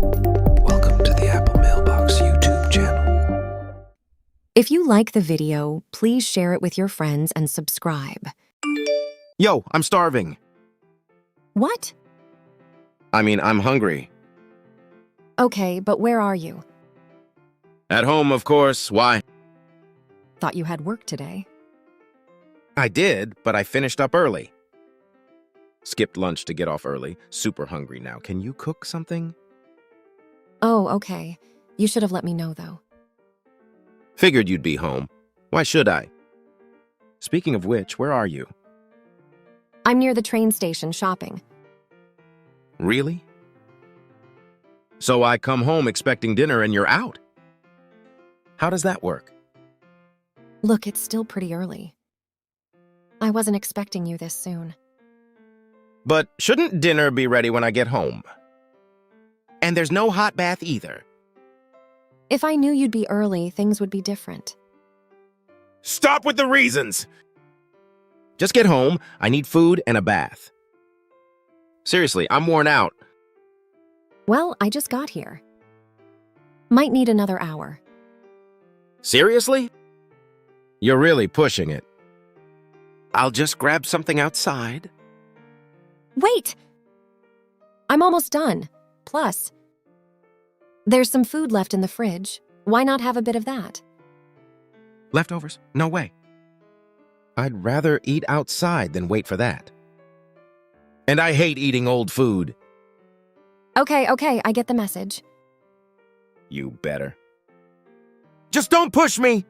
Welcome to the Apple Mailbox YouTube channel. If you like the video, please share it with your friends and subscribe. Yo, I'm starving. What? I'm hungry. Okay, but where are you? At home, of course. Why? Thought you had work today. I did, but I finished up early. Skipped lunch to get off early. Super hungry now. Can you cook something? Oh, okay. You should have let me know, though. Figured you'd be home. Why should I? Speaking of which, where are you? I'm near the train station shopping. Really? So I come home expecting dinner and you're out? How does that work? Look, it's still pretty early. I wasn't expecting you this soon. But shouldn't dinner be ready when I get home? And there's no hot bath either. If I knew you'd be early, things would be different. Stop with the reasons! Just get home. I need food and a bath. Seriously, I'm worn out. Well, I just got here. Might need another hour. Seriously? You're really pushing it. I'll just grab something outside. Wait! I'm almost done. Plus, there's some food left in the fridge. Why not have a bit of that? Leftovers? No way. I'd rather eat outside than wait for that. And I hate eating old food. Okay, I get the message. You better. Just don't push me!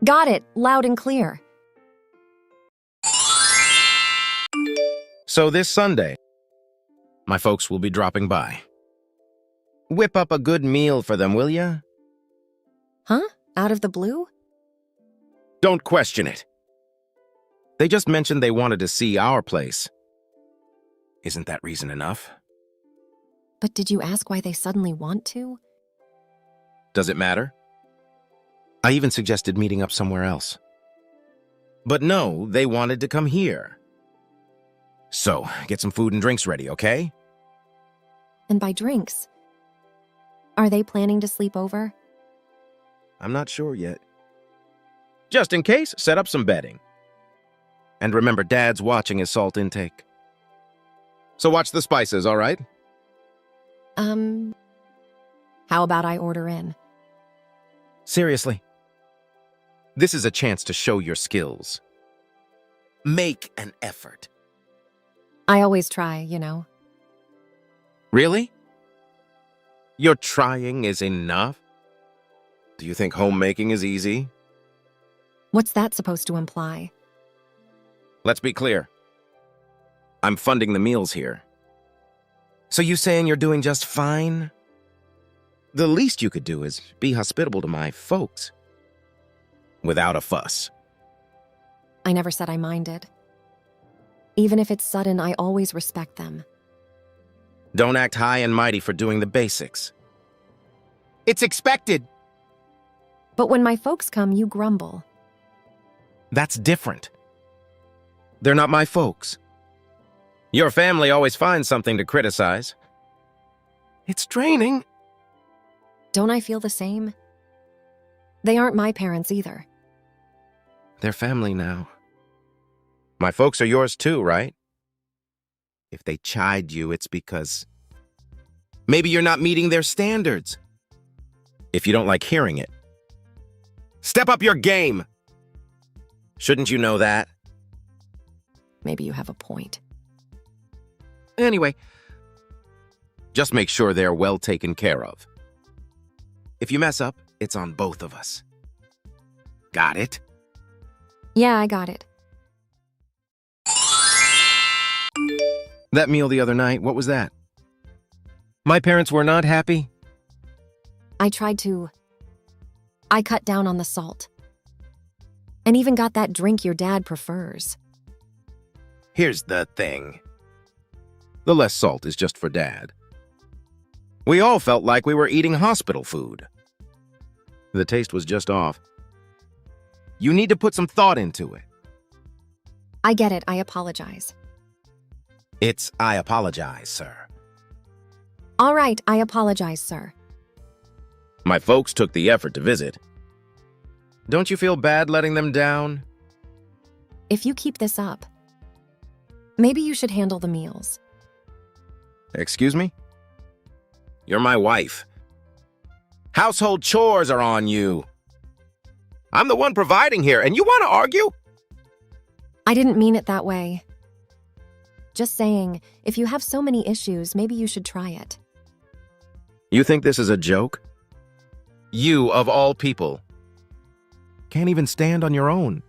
Got it, loud and clear. So this Sunday, my folks will be dropping by. Whip up a good meal for them, will ya? Huh? Out of the blue? Don't question it. They just mentioned they wanted to see our place. Isn't that reason enough? But did you ask why they suddenly want to? Does it matter? I even suggested meeting up somewhere else. But no, they wanted to come here. So, get some food and drinks ready, okay? And by drinks, are they planning to sleep over? I'm not sure yet. Just in case, set up some bedding. And remember, Dad's watching his salt intake. So watch the spices, all right? How about I order in? Seriously. This is a chance to show your skills. Make an effort. I always try, you know. Really? Your trying is enough? Do you think homemaking is easy? What's that supposed to imply? Let's be clear. I'm funding the meals here. So you saying you're doing just fine? The least you could do is be hospitable to my folks. Without a fuss. I never said I minded. Even if it's sudden, I always respect them. Don't act high and mighty for doing the basics. It's expected. But when my folks come, you grumble. That's different. They're not my folks. Your family always finds something to criticize. It's draining. Don't I feel the same? They aren't my parents either. They're family now. My folks are yours too, right? If they chide you, it's because maybe you're not meeting their standards. If you don't like hearing it, step up your game. Shouldn't you know that? Maybe you have a point. Anyway, just make sure they're well taken care of. If you mess up, it's on both of us. Got it? Yeah, I got it. That meal the other night, what was that? My parents were not happy? I cut down on the salt. And even got that drink your dad prefers. Here's the thing. The less salt is just for Dad. We all felt like we were eating hospital food. The taste was just off. You need to put some thought into it. I get it, I apologize. It's I apologize, sir. All right, I apologize, sir. My folks took the effort to visit. Don't you feel bad letting them down? If you keep this up, maybe you should handle the meals. Excuse me? You're my wife. Household chores are on you. I'm the one providing here, and you want to argue? I didn't mean it that way. Just saying, if you have so many issues, maybe you should try it. You think this is a joke? You, of all people, can't even stand on your own.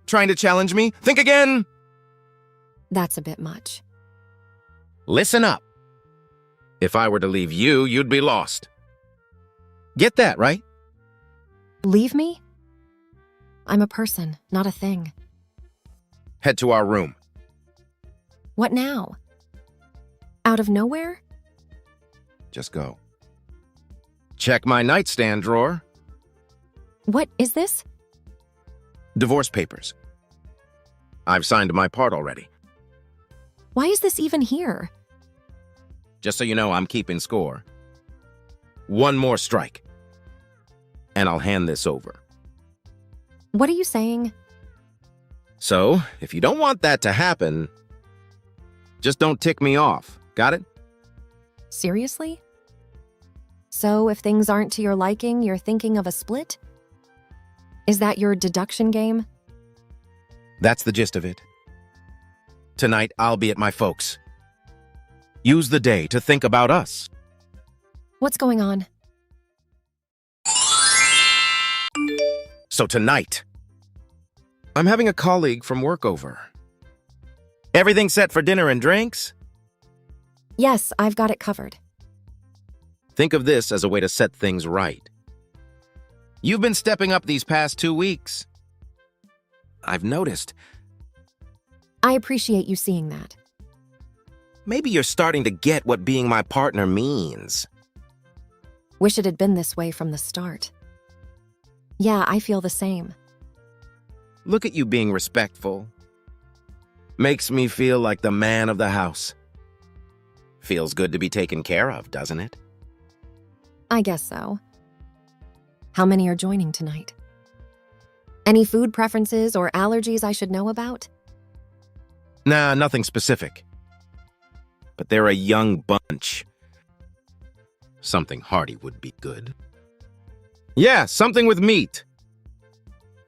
Trying to challenge me? Think again! That's a bit much. Listen up. If I were to leave you, you'd be lost. Get that, right? Leave me? I'm a person, not a thing. Head to our room. What now? Out of nowhere? Just go. Check my nightstand drawer. What is this? Divorce papers. I've signed my part already. Why is this even here? Just so you know, I'm keeping score. One more strike, and I'll hand this over. What are you saying? So, if you don't want that to happen, just don't tick me off. Got it? Seriously? So, if things aren't to your liking, you're thinking of a split? Is that your deduction game? That's the gist of it. Tonight, I'll be at my folks'. Use the day to think about us. What's going on? So tonight, I'm having a colleague from work over. Everything set for dinner and drinks? Yes, I've got it covered. Think of this as a way to set things right. You've been stepping up these past 2 weeks. I've noticed. I appreciate you seeing that. Maybe you're starting to get what being my partner means. Wish it had been this way from the start. Yeah, I feel the same. Look at you being respectful. Makes me feel like the man of the house. Feels good to be taken care of, doesn't it? I guess so. How many are joining tonight? Any food preferences or allergies I should know about? Nah, nothing specific. But they're a young bunch. Something hearty would be good. Yeah, something with meat.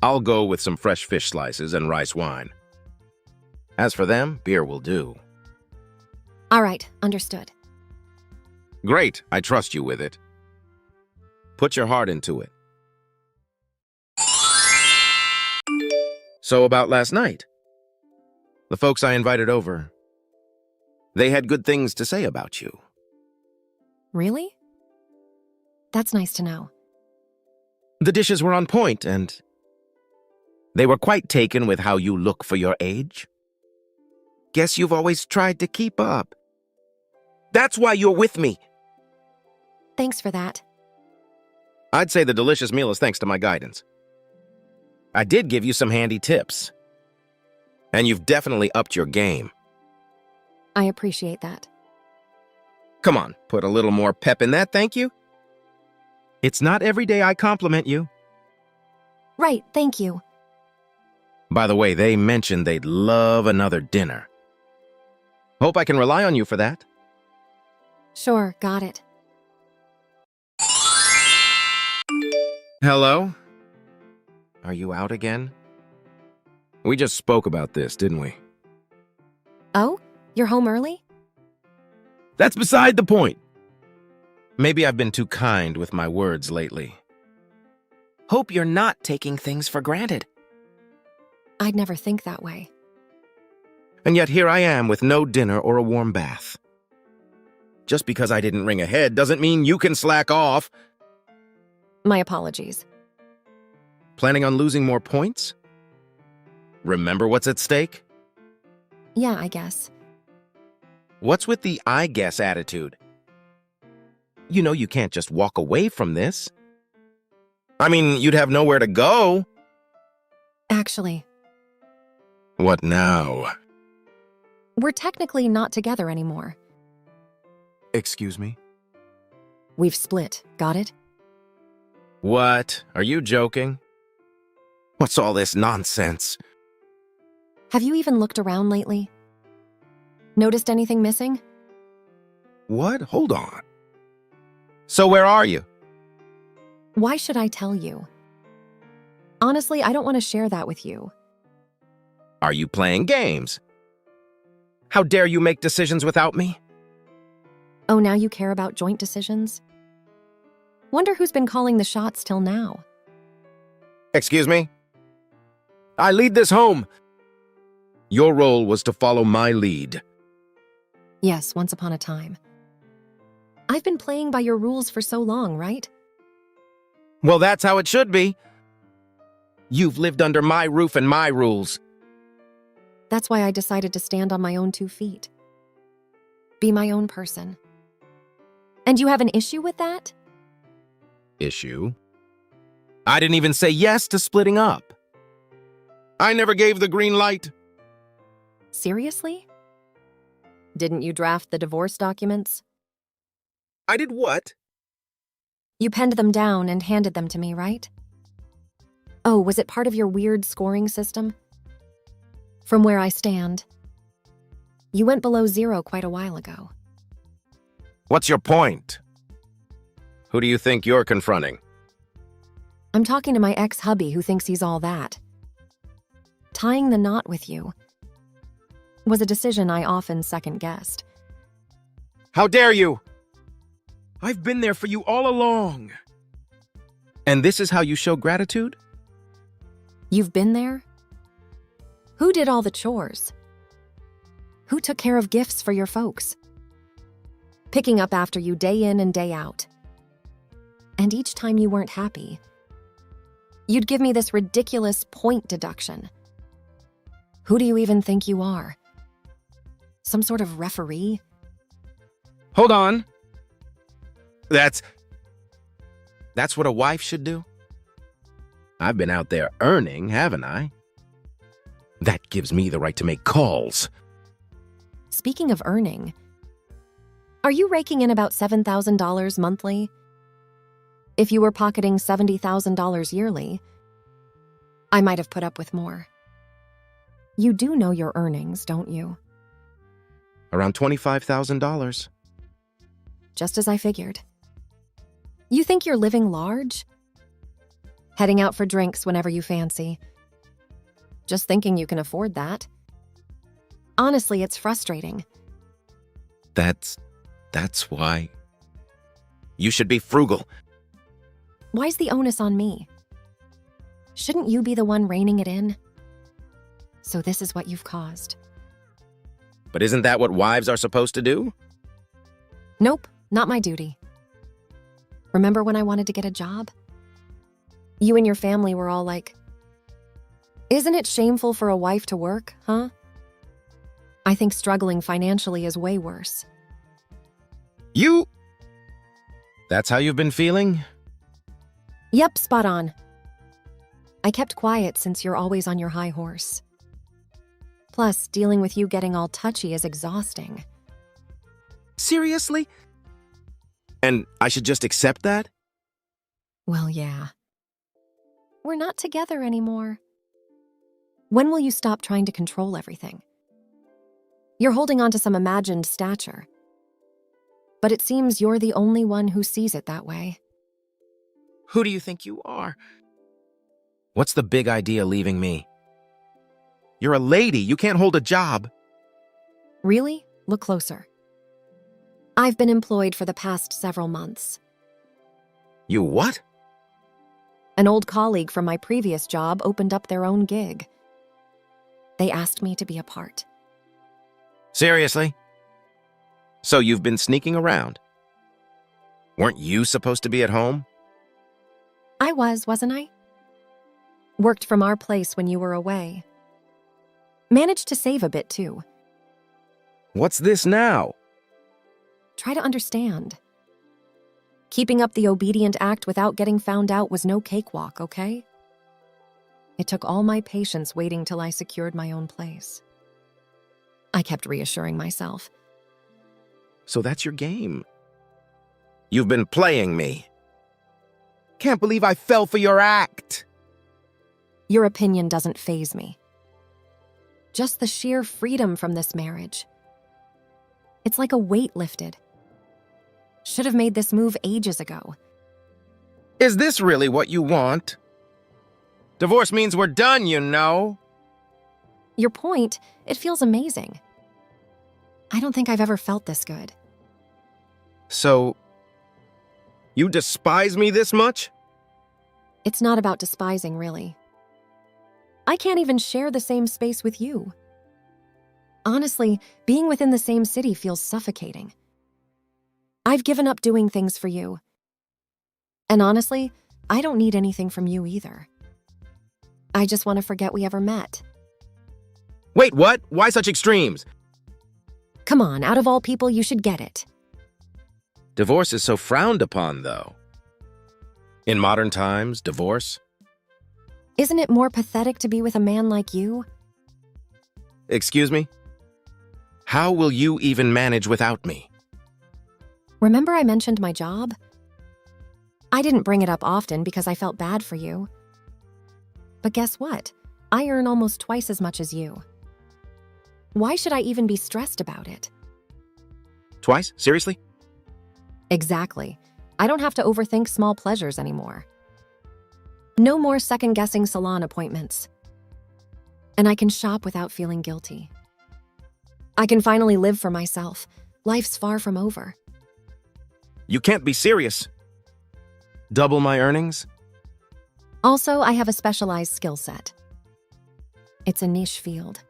I'll go with some fresh fish slices and rice wine. As for them, beer will do. All right, understood. Great, I trust you with it. Put your heart into it. So about last night. The folks I invited over, they had good things to say about you. Really? That's nice to know. The dishes were on point, and they were quite taken with how you look for your age. Guess you've always tried to keep up. That's why you're with me. Thanks for that. I'd say the delicious meal is thanks to my guidance. I did give you some handy tips. And you've definitely upped your game. I appreciate that. Come on, put a little more pep in that, thank you. It's not every day I compliment you. Right, thank you. By the way, they mentioned they'd love another dinner. Hope I can rely on you for that. Sure, got it. Hello? Are you out again? We just spoke about this, didn't we? Oh, you're home early? That's beside the point. Maybe I've been too kind with my words lately. Hope you're not taking things for granted. I'd never think that way. And yet here I am with no dinner or a warm bath. Just because I didn't ring ahead doesn't mean you can slack off. My apologies. Planning on losing more points? Remember what's at stake? Yeah, I guess. What's with the I guess attitude? You know you can't just walk away from this. I mean, you'd have nowhere to go. Actually, What now? we're technically not together anymore. Excuse me? We've split, got it? What? Are you joking? What's all this nonsense? Have you even looked around lately? Noticed anything missing? What? Hold on. So where are you? Why should I tell you? Honestly, I don't want to share that with you. Are you playing games? How dare you make decisions without me? Oh, now you care about joint decisions? Wonder who's been calling the shots till now. Excuse me? I lead this home. Your role was to follow my lead. Yes, once upon a time. I've been playing by your rules for so long, right? Well, that's how it should be. You've lived under my roof and my rules. That's why I decided to stand on my own 2 feet. Be my own person. And you have an issue with that? Issue? I didn't even say yes to splitting up. I never gave the green light. Seriously? Didn't you draft the divorce documents? I did what? You penned them down and handed them to me, right? Oh, was it part of your weird scoring system? From where I stand, you went below 0 quite a while ago. What's your point? Who do you think you're confronting? I'm talking to my ex-hubby who thinks he's all that. Tying the knot with you was a decision I often second-guessed. How dare you? I've been there for you all along. And this is how you show gratitude? You've been there? Who did all the chores? Who took care of gifts for your folks? Picking up after you day in and day out. And each time you weren't happy, you'd give me this ridiculous point deduction. Who do you even think you are? Some sort of referee? Hold on. That's what a wife should do? I've been out there earning, haven't I? That gives me the right to make calls. Speaking of earning, are you raking in about $7,000 monthly? If you were pocketing $70,000 yearly, I might have put up with more. You do know your earnings, don't you? Around $25,000. Just as I figured. You think you're living large? Heading out for drinks whenever you fancy. Just thinking you can afford that. Honestly, it's frustrating. That's why. You should be frugal. Why's the onus on me? Shouldn't you be the one reining it in? So this is what you've caused. But isn't that what wives are supposed to do? Nope, not my duty. Remember when I wanted to get a job? You and your family were all like, "Isn't it shameful for a wife to work, huh?" I think struggling financially is way worse. That's how you've been feeling? Yep, spot on. I kept quiet since you're always on your high horse. Plus, dealing with you getting all touchy is exhausting. Seriously? And I should just accept that? Well, yeah. We're not together anymore. When will you stop trying to control everything? You're holding on to some imagined stature. But it seems you're the only one who sees it that way. Who do you think you are? What's the big idea leaving me? You're a lady. You can't hold a job. Really? Look closer. I've been employed for the past several months. You what? An old colleague from my previous job opened up their own gig. They asked me to be a part. Seriously? So you've been sneaking around? Weren't you supposed to be at home? I wasn't I? Worked from our place when you were away. Managed to save a bit, too. What's this now? Try to understand. Keeping up the obedient act without getting found out was no cakewalk, okay? It took all my patience waiting till I secured my own place. I kept reassuring myself. So that's your game. You've been playing me. Can't believe I fell for your act. Your opinion doesn't faze me. Just the sheer freedom from this marriage. It's like a weight lifted. Should have made this move ages ago. Is this really what you want? Divorce means we're done, you know. Your point, it feels amazing. I don't think I've ever felt this good. So, you despise me this much? It's not about despising, really. I can't even share the same space with you. Honestly, being within the same city feels suffocating. I've given up doing things for you. And honestly, I don't need anything from you either. I just want to forget we ever met. Wait, what? Why such extremes? Come on, out of all people, you should get it. Divorce is so frowned upon, though. In modern times, divorce? Isn't it more pathetic to be with a man like you? Excuse me? How will you even manage without me? Remember I mentioned my job? I didn't bring it up often because I felt bad for you. But guess what? I earn almost twice as much as you. Why should I even be stressed about it? Twice? Seriously? Exactly. I don't have to overthink small pleasures anymore. No more second-guessing salon appointments. And I can shop without feeling guilty. I can finally live for myself. Life's far from over. You can't be serious. Double my earnings? Also, I have a specialized skill set. It's a niche field.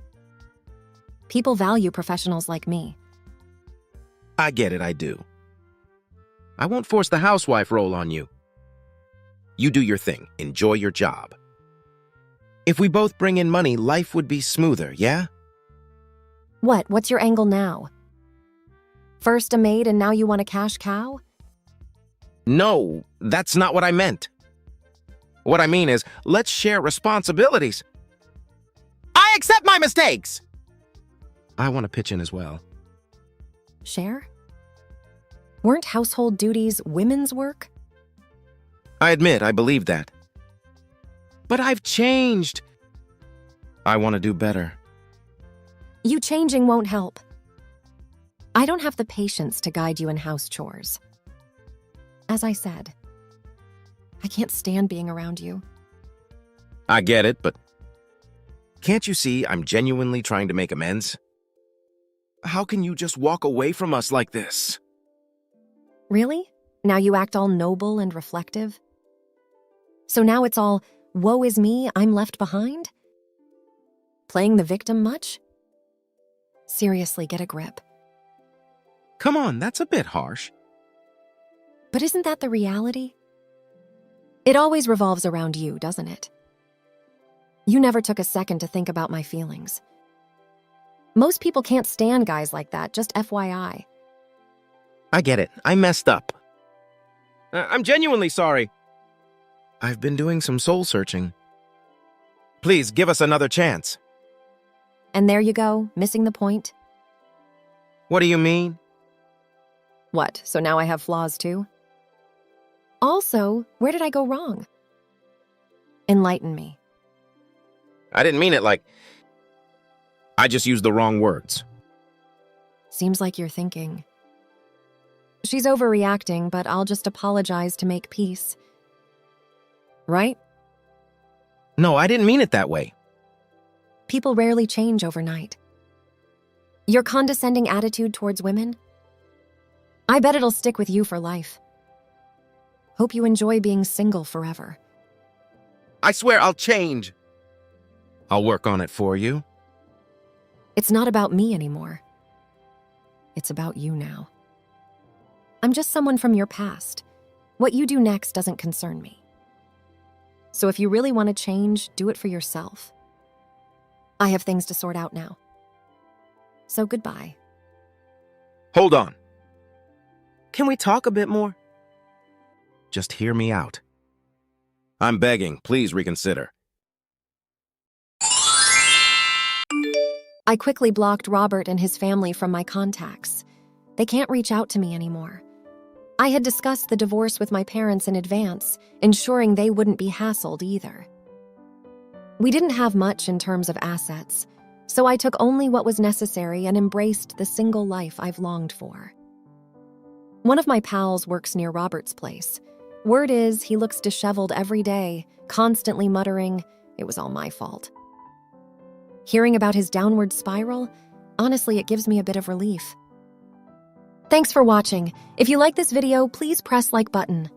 People value professionals like me. I get it, I do. I won't force the housewife role on you. You do your thing. Enjoy your job. If we both bring in money, life would be smoother, yeah? What's your angle now? First a maid and now you want a cash cow? No, that's not what I meant. What I mean is, let's share responsibilities. I accept my mistakes! I want to pitch in as well. Share? Weren't household duties women's work? I admit I believe that. But I've changed. I want to do better. You changing won't help. I don't have the patience to guide you in house chores. As I said, I can't stand being around you. I get it, but can't you see I'm genuinely trying to make amends? How can you just walk away from us like this? Really? Now you act all noble and reflective? So now it's all, woe is me, I'm left behind? Playing the victim much? Seriously, get a grip. Come on, that's a bit harsh. But isn't that the reality? It always revolves around you, doesn't it? You never took a second to think about my feelings. Most people can't stand guys like that, just FYI. I get it. I messed up. I'm genuinely sorry. I've been doing some soul searching. Please, give us another chance. And there you go, missing the point. What do you mean? What, so now I have flaws too? Also, where did I go wrong? Enlighten me. I didn't mean it like... I just used the wrong words. Seems like you're thinking. She's overreacting, but I'll just apologize to make peace. Right? No, I didn't mean it that way. People rarely change overnight. Your condescending attitude towards women? I bet it'll stick with you for life. Hope you enjoy being single forever. I swear I'll change. I'll work on it for you. It's not about me anymore. It's about you now. I'm just someone from your past. What you do next doesn't concern me. So if you really want to change, do it for yourself. I have things to sort out now. So goodbye. Hold on. Can we talk a bit more? Just hear me out. I'm begging, please reconsider. I quickly blocked Robert and his family from my contacts. They can't reach out to me anymore. I had discussed the divorce with my parents in advance, ensuring they wouldn't be hassled either. We didn't have much in terms of assets, so I took only what was necessary and embraced the single life I've longed for. One of my pals works near Robert's place. Word is he looks disheveled every day, constantly muttering, "It was all my fault." Hearing about his downward spiral, honestly, it gives me a bit of relief. Thanks for watching. If you like this video, please press like button.